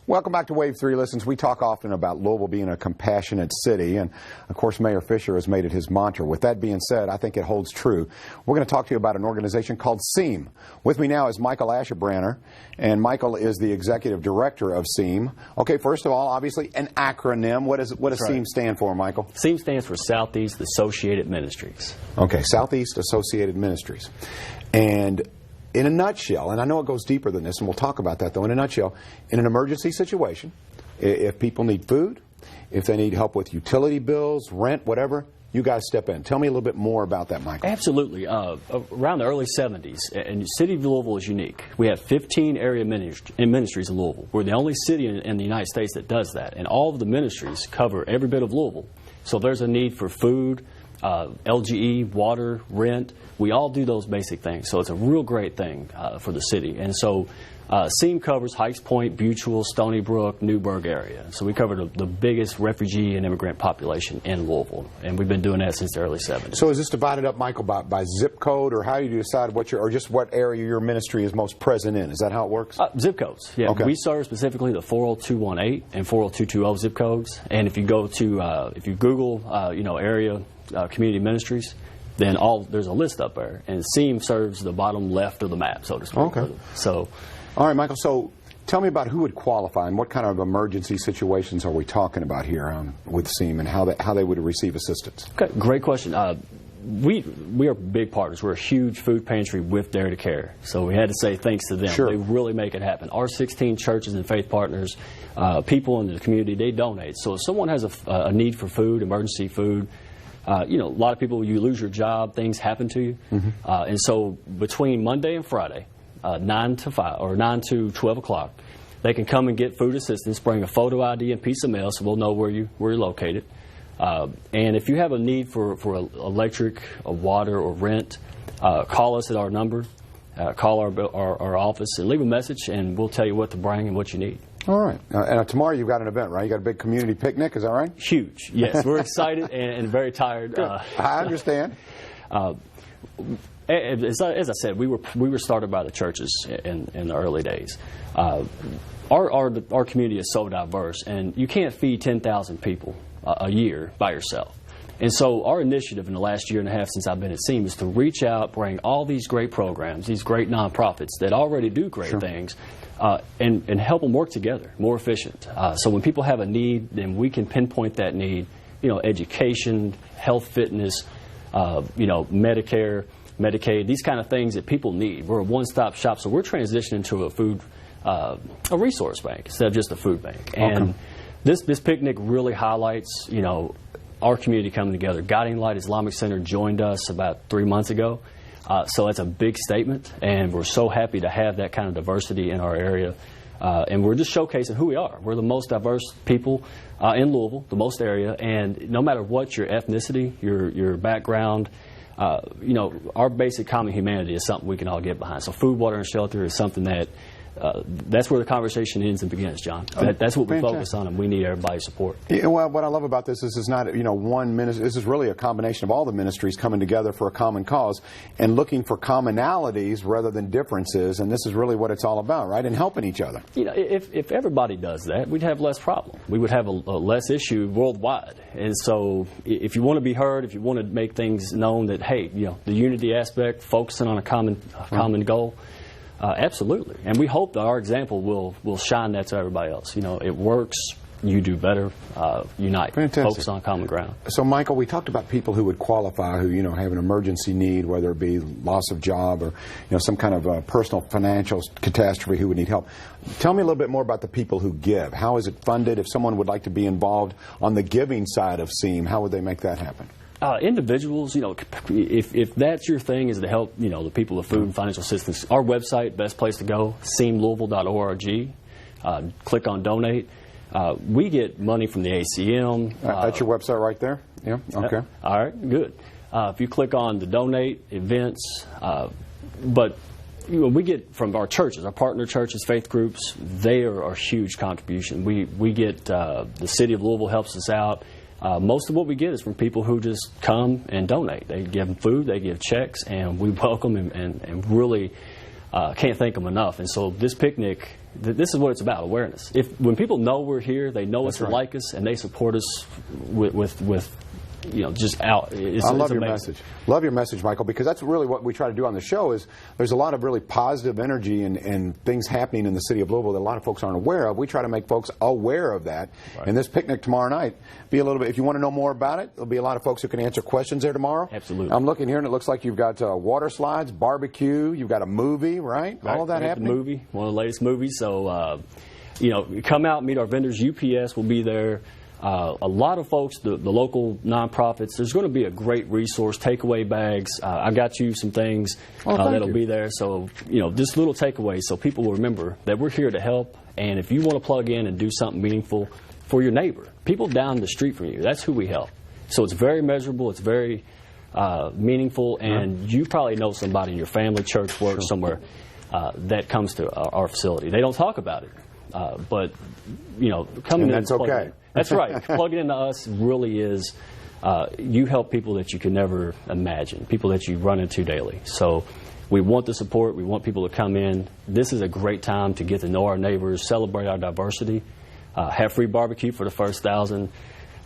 Welcome back to Wave 3 Listens. We talk often about Louisville being a compassionate city, and of course Mayor Fisher has made it his mantra. With that being said, I think it holds true. We're going to talk to you about an organization called SEAM. With me now is Michael Asherbranner, and Michael is the executive director of SEAM. Okay, first of all, obviously an acronym. What does SEAM stand for, Michael? SEAM stands for Southeast Associated Ministries. Okay, Southeast Associated Ministries. And in a nutshell, and I know it goes deeper than this, and we'll talk about that, though, in a nutshell, in an emergency situation, if people need food, if they need help with utility bills, rent, whatever, you guys step in. Tell me a little bit more about that, Michael. Absolutely. Around the early 70s, and the city of Louisville is unique. We have 15 area ministries in Louisville. We're the only city in the United States that does that, and all of the ministries cover every bit of Louisville. So if there's a need for food, LGE, water, rent, we all do those basic things. So it's a real great thing for the city. And so SEAM covers Heights Point, Butual, Stony Brook, Newburgh area. So we cover the biggest refugee and immigrant population in Louisville. And we've been doing that since the early 70s. So is this divided up, Michael, by zip code, or how do you decide or just what area your ministry is most present in? Is that how it works? Zip codes. Yeah. Okay. We serve specifically the 40218 and 40220 zip codes. And if you go to, if you Google, area community ministries, then there's a list up there, and SEAM serves the bottom left of the map, so to speak. Okay. So, all right, Michael. So, tell me about who would qualify, and what kind of emergency situations are we talking about here with SEAM, and how they would receive assistance? Okay, great question. We are big partners. We're a huge food pantry with Dare to Care, so we had to say thanks to them. Sure. They really make it happen. Our 16 churches and faith partners, people in the community, they donate. So if someone has a need for food, emergency food. A lot of people, you lose your job, things happen to you. Mm-hmm. And so between Monday and Friday, 9 to 5 or 9 to 12 o'clock, they can come and get food assistance, bring a photo ID and piece of mail so we'll know where you're located. And if you have a need for electric, water, or rent, call us at our number, call our office and leave a message, and we'll tell you what to bring and what you need. All right. And tomorrow you've got an event, right? You got a big community picnic, is that right? Huge. Yes, we're excited and very tired. I understand. As I said, we were started by the churches in the early days. Our community is so diverse, and you can't feed 10,000 people a year by yourself. And so our initiative in the last year and a half since I've been at SEAM is to reach out, bring all these great programs, these great nonprofits that already do great Sure. things, and help them work together, more efficient. So when people have a need, then we can pinpoint that need, education, health, fitness, Medicare, Medicaid, these kind of things that people need. We're a one-stop shop, so we're transitioning to a resource bank instead of just a food bank. And this picnic really highlights, our community coming together. Guiding Light Islamic Center joined us about 3 months ago. So it's a big statement, and we're so happy to have that kind of diversity in our area. And we're just showcasing who we are. We're the most diverse people in Louisville, the most area, and no matter what your ethnicity, your background, our basic common humanity is something we can all get behind. So food, water, and shelter is something that that's where the conversation ends and begins, John. That's what we focus on, and we need everybody's support. Yeah, well, what I love about this is not one ministry. This is really a combination of all the ministries coming together for a common cause and looking for commonalities rather than differences. And this is really what it's all about, right? And helping each other. If everybody does that, we'd have less problem. We would have a less issue worldwide. And so, if you want to be heard, if you want to make things known that hey, the unity aspect, focusing on a common goal. Absolutely, and we hope that our example will shine that to everybody else. It works. You do better. Unite. Fantastic. Focus on common ground. So, Michael, we talked about people who would qualify, who have an emergency need, whether it be loss of job or some kind of personal financial catastrophe, who would need help. Tell me a little bit more about the people who give. How is it funded? If someone would like to be involved on the giving side of SEAM, how would they make that happen? Individuals, if that's your thing, is to help, the people with food and financial assistance. Our website, best place to go, seamlouisville.org. Click on donate. We get money from the ACM. That's your website right there? Yeah, okay. All right, good. If you click on the donate, events, but we get from our churches, our partner churches, faith groups, they are a huge contribution. We get, the city of Louisville helps us out. Most of what we get is from people who just come and donate. They give them food, they give checks, and we welcome and really can't thank them enough. And so this picnic This is what it's about, awareness. When people know we're here, they know us to like us, and they support us with just out. I love your message. Love your message, Michael, because that's really what we try to do on the show. Is there's a lot of really positive energy and things happening in the city of Louisville that a lot of folks aren't aware of. We try to make folks aware of that. Right. And this picnic tomorrow night, be a little bit. If you want to know more about it, there'll be a lot of folks who can answer questions there tomorrow. Absolutely. I'm looking here, and it looks like you've got water slides, barbecue. You've got a movie, right? All of that happening. The movie, one of the latest movies. So, come out, meet our vendors. UPS will be there. A lot of folks, the local nonprofits, there's going to be a great resource, takeaway bags. I got you some things that'll be there. So, just little takeaways so people will remember that we're here to help. And if you want to plug in and do something meaningful for your neighbor, people down the street from you, that's who we help. So it's very measurable, it's very meaningful, and you probably know somebody in your family, church, work, somewhere that comes to our facility. They don't talk about it, but, coming in. That's okay. That's right. Plugging into us really is, you help people that you can never imagine, people that you run into daily. So we want the support. We want people to come in. This is a great time to get to know our neighbors, celebrate our diversity, have free barbecue for the first 1,000,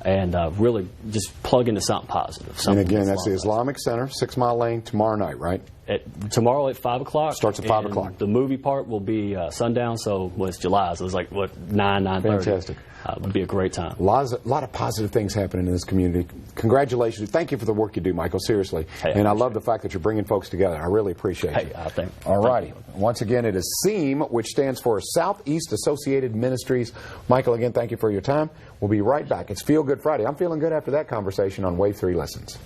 and really just plug into something positive. And again, that's the Islamic Center, 6 Mile Lane, tomorrow night, right? Tomorrow at 5 o'clock. Starts at 5 o'clock. The movie part will be sundown, so it's July, so it's like, 9:30. Fantastic. It would be a great time. A lot of positive things happening in this community. Congratulations. Thank you for the work you do, Michael, seriously. And I love the fact that you're bringing folks together. I really appreciate it. All righty. Once again, it is SEAM, which stands for Southeast Associated Ministries. Michael, again, thank you for your time. We'll be right back. It's Feel Good Friday. I'm feeling good after that conversation on Wave 3 Lessons.